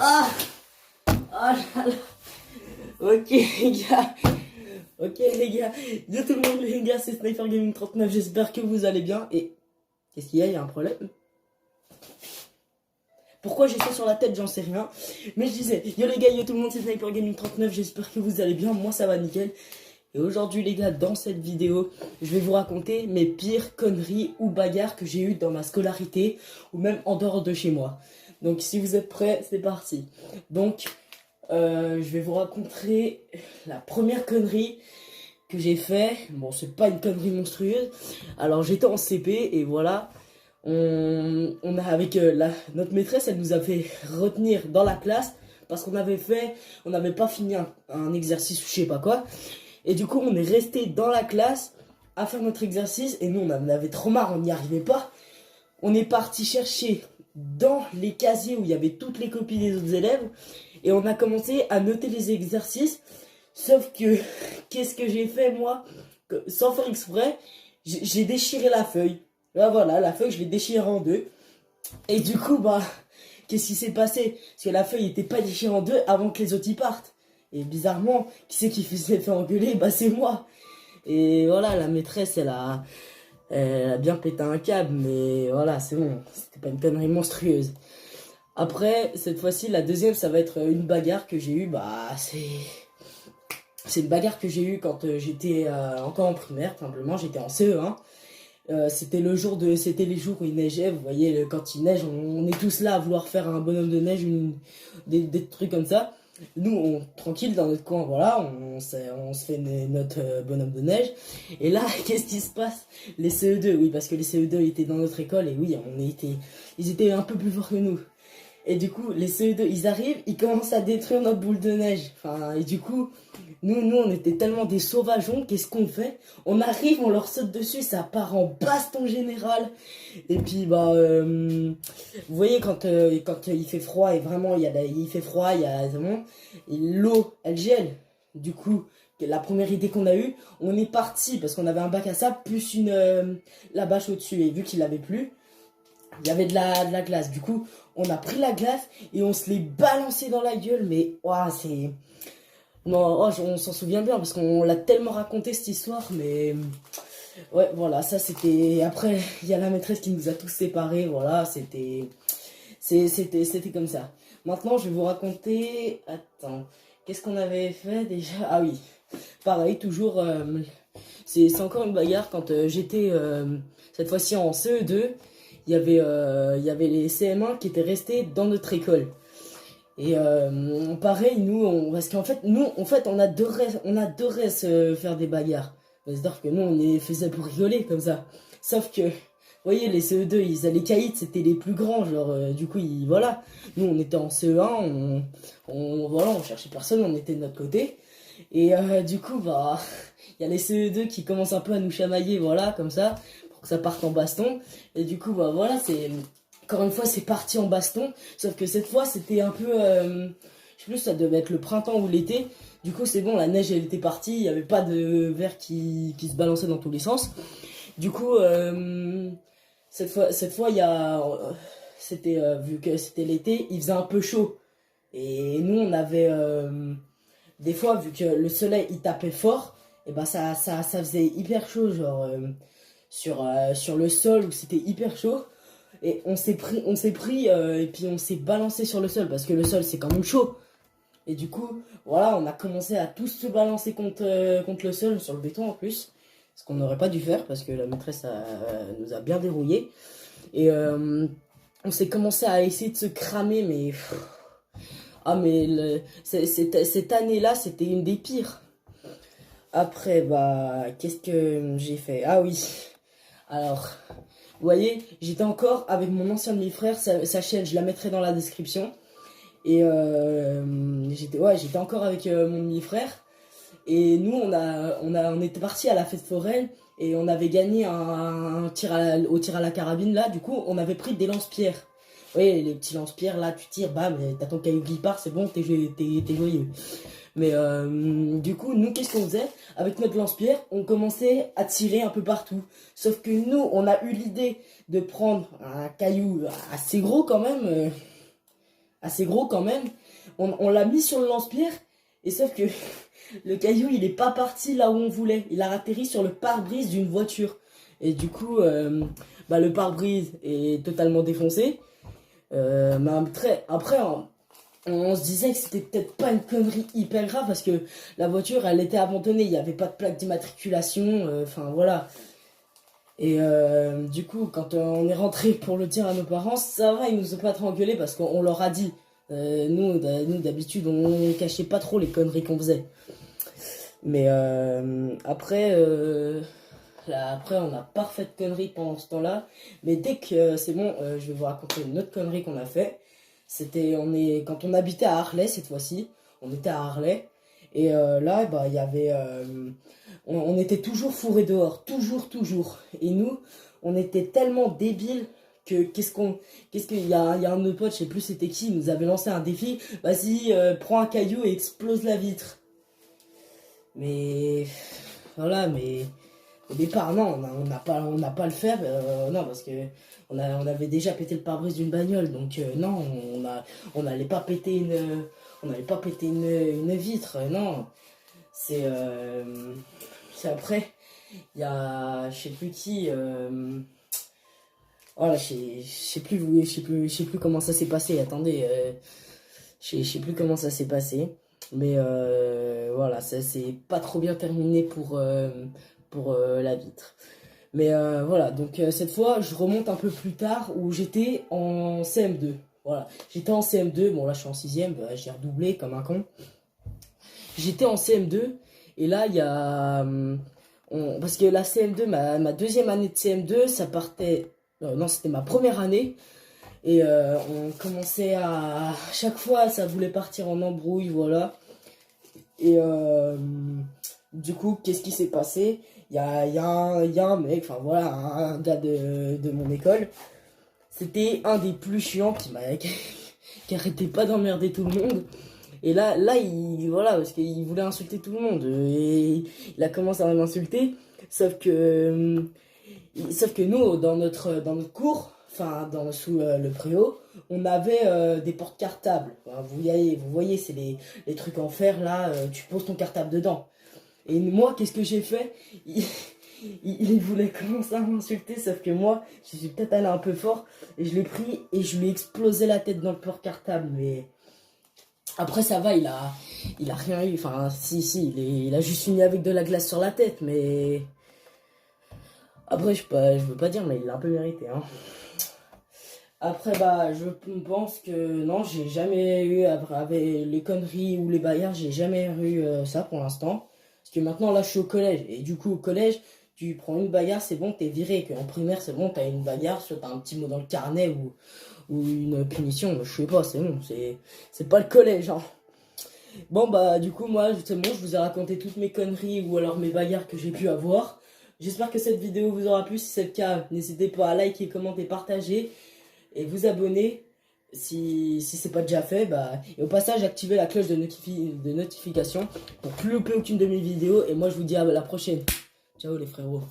Ah, ah là là. Ok les gars. Ok les gars. Yo tout le monde les gars, c'est Sniper Gaming 39. J'espère que vous allez bien. Et qu'est-ce qu'il y a? Il y a un problème? Pourquoi j'ai ça sur la tête? J'en sais rien. Mais je disais, yo les gars, yo tout le monde, c'est Sniper Gaming 39. J'espère que vous allez bien. Moi ça va nickel. Et aujourd'hui les gars, dans cette vidéo, je vais vous raconter mes pires conneries ou bagarres que j'ai eues dans ma scolarité ou même en dehors de chez moi. Donc si vous êtes prêts, c'est parti. Donc je vais vous raconter la première connerie que j'ai fait. Bon, c'est pas une connerie monstrueuse. Alors j'étais en CP et voilà, on a avec notre maîtresse, elle nous a fait retenir dans la classe parce on n'avait pas fini un exercice ou je sais pas quoi. Et du coup, on est resté dans la classe à faire notre exercice et nous, on en avait trop marre, on n'y arrivait pas. On est parti chercher dans les casiers où il y avait toutes les copies des autres élèves et on a commencé à noter les exercices. Sauf que, qu'est-ce que j'ai fait moi? Sans faire exprès, j'ai déchiré la feuille. Là voilà, la feuille, je l'ai déchirée en deux. Et du coup, bah, qu'est-ce qui s'est passé? Parce que la feuille était pas déchirée en deux avant que les autres y partent. Et bizarrement, qui c'est qui s'est fait engueuler? Bah c'est moi. Et voilà, la maîtresse, elle a bien pété un câble, mais voilà, c'est bon. C'était pas une connerie monstrueuse. Après, cette fois-ci, la deuxième, ça va être une bagarre que j'ai eue. Bah, c'est une bagarre que j'ai eue quand j'étais encore en primaire, tout simplement. J'étais en CE1. C'était les jours où il neigeait. Vous voyez, quand il neige, on est tous là à vouloir faire un bonhomme de neige, des trucs comme ça. Nous, tranquille dans notre coin, voilà, on se fait notre bonhomme de neige. Et là, qu'est-ce qui se passe? Les CE2, oui, parce que les CE2 étaient dans notre école et oui, ils étaient un peu plus forts que nous. Et du coup, les CE2, ils arrivent, ils commencent à détruire notre boule de neige. Enfin, et du coup, nous, on était tellement des sauvageons, qu'est-ce qu'on fait? On arrive, on leur saute dessus, ça part en baston général. Et puis, bah, vous voyez, quand il fait froid, et vraiment, il fait froid, il y a vraiment, et l'eau, elle gèle. Du coup, la première idée qu'on a eue, on est parti, parce qu'on avait un bac à sable, plus la bâche au-dessus. Et vu qu'il avait plu, il y avait de la glace. Du coup, on a pris la glace et on se l'est balancé dans la gueule. Mais, ouah, c'est... Non, oh, on s'en souvient bien parce qu'on l'a tellement raconté cette histoire. Mais, ouais, voilà, ça c'était... Après, il y a la maîtresse qui nous a tous séparés. Voilà, c'était comme ça. Maintenant, je vais vous raconter... Attends, qu'est-ce qu'on avait fait déjà? Ah oui, pareil, toujours... c'est encore une bagarre quand j'étais cette fois-ci en CE2. Il y avait les CM1 qui étaient restés dans notre école. Et pareil, parce qu'en fait, nous, en fait, on adorait se faire des bagarres. C'est-à-dire que nous, on les faisait pour rigoler, comme ça. Sauf que, vous voyez, les CE2, les caïds, c'était les plus grands, genre, du coup, voilà. Nous, on était en CE1, voilà, on cherchait personne, on était de notre côté. Et du coup, bah, il y a les CE2 qui commencent un peu à nous chamailler, voilà, comme ça, pour que ça parte en baston. Et du coup, bah voilà, encore une fois, c'est parti en baston. Sauf que cette fois, c'était un peu, je sais plus, ça devait être le printemps ou l'été. Du coup, c'est bon, la neige, elle était partie, il n'y avait pas de verre qui se balançait dans tous les sens. Du coup, cette fois, vu que c'était l'été, il faisait un peu chaud. Et nous, on avait, des fois, vu que le soleil il tapait fort, et ben ça faisait hyper chaud, genre sur le sol où c'était hyper chaud. Et on s'est pris et puis on s'est balancé sur le sol parce que le sol c'est quand même chaud. Et du coup, voilà, on a commencé à tous se balancer contre le sol, sur le béton en plus. Ce qu'on n'aurait pas dû faire parce que la maîtresse nous a bien dérouillé. Et on s'est commencé à essayer de se cramer, mais. Ah mais cette année-là, c'était une des pires. Après, bah, qu'est-ce que j'ai fait? Ah oui, alors, vous voyez, j'étais encore avec mon ancien demi-frère, sa chaîne, je la mettrai dans la description. Et j'étais encore avec mon demi-frère. Et nous, on était partis à la fête foraine et on avait gagné un au tir à la carabine là. Du coup, on avait pris des lance-pierres. Oui, les petits lance-pierres là, tu tires, bam, t'as ton caillou qui part, c'est bon, t'es joyeux. Mais du coup, nous, qu'est-ce qu'on faisait? Avec notre lance-pierre, on commençait à tirer un peu partout. Sauf que nous, on a eu l'idée de prendre un caillou assez gros quand même. assez gros quand même. On l'a mis sur le lance-pierre, et sauf que le caillou, il est pas parti là où on voulait. Il a atterri sur le pare-brise d'une voiture. Et du coup, le pare-brise est totalement défoncé. Mais après, on se disait que c'était peut-être pas une connerie hyper grave parce que la voiture, elle était abandonnée. Il n'y avait pas de plaque d'immatriculation. Enfin, voilà. Et du coup, quand on est rentré pour le dire à nos parents, ça va, ils nous ont pas trop engueulés parce qu'on leur a dit. Nous d'habitude, on cachait pas trop les conneries qu'on faisait. Mais après, on n'a pas refait de conneries pendant ce temps-là. Mais dès que c'est bon, je vais vous raconter une autre connerie qu'on a fait. Quand on habitait à Harley cette fois-ci. On était à Harley. Et là, il y avait... on était toujours fourrés dehors. Toujours. Et nous, on était tellement débiles que qu'il y a un de nos potes, je sais plus c'était qui, il nous avait lancé un défi. Vas-y, prends un caillou et explose la vitre. Mais voilà, mais au départ non, on n'a pas le faire, non, parce que on avait déjà pété le pare-brise d'une bagnole, donc non, on n'allait pas péter une vitre, non. C'est après, il y a je sais plus qui, voilà, je sais plus comment ça s'est passé. Attendez, je sais plus comment ça s'est passé. Mais voilà, ça c'est pas trop bien terminé pour la vitre. Mais voilà, donc cette fois, je remonte un peu plus tard où j'étais en CM2. Voilà, j'étais en CM2. Bon, là, je suis en 6ème, j'ai redoublé comme un con. J'étais en CM2 et là, il y a... parce que la CM2, ma deuxième année de CM2, ça partait... non, c'était ma première année. Et on commençait à chaque fois, ça voulait partir en embrouille, voilà. Et du coup, qu'est-ce qui s'est passé? Il y a un mec, enfin voilà, un gars de mon école. C'était un des plus chiants qui arrêtait pas d'emmerder tout le monde. Et là, voilà, parce qu'il voulait insulter tout le monde. Et il a commencé à m'insulter. Sauf que nous, dans notre cours, enfin, sous le préau, on avait des portes cartables. Enfin, vous voyez, c'est les trucs en fer, là, tu poses ton cartable dedans. Et moi, qu'est-ce que j'ai fait? Il voulait commencer à m'insulter, sauf que moi, je suis peut-être allé un peu fort, et je l'ai pris, et je lui ai explosé la tête dans le porte cartable, mais... Après, ça va, il a rien eu, enfin, si, il a juste fini avec de la glace sur la tête, mais... Après, je veux pas dire, mais il l'a un peu mérité, hein. Après, je pense que non, j'ai jamais eu, avec les conneries ou les bagarres, j'ai jamais eu ça pour l'instant. Parce que maintenant, là, je suis au collège. Et du coup, au collège, tu prends une bagarre, c'est bon, t'es viré. Que en primaire, c'est bon, t'as une bagarre, soit t'as un petit mot dans le carnet ou une punition. Je sais pas, c'est bon, c'est pas le collège, hein. Bon, du coup, moi, c'est bon, je vous ai raconté toutes mes conneries ou alors mes bagarres que j'ai pu avoir. J'espère que cette vidéo vous aura plu. Si c'est le cas, n'hésitez pas à liker, commenter, partager et vous abonner si c'est pas déjà fait. Et au passage, activez la cloche de notification pour plus louper aucune de mes vidéos. Et moi, je vous dis à la prochaine. Ciao les frérots.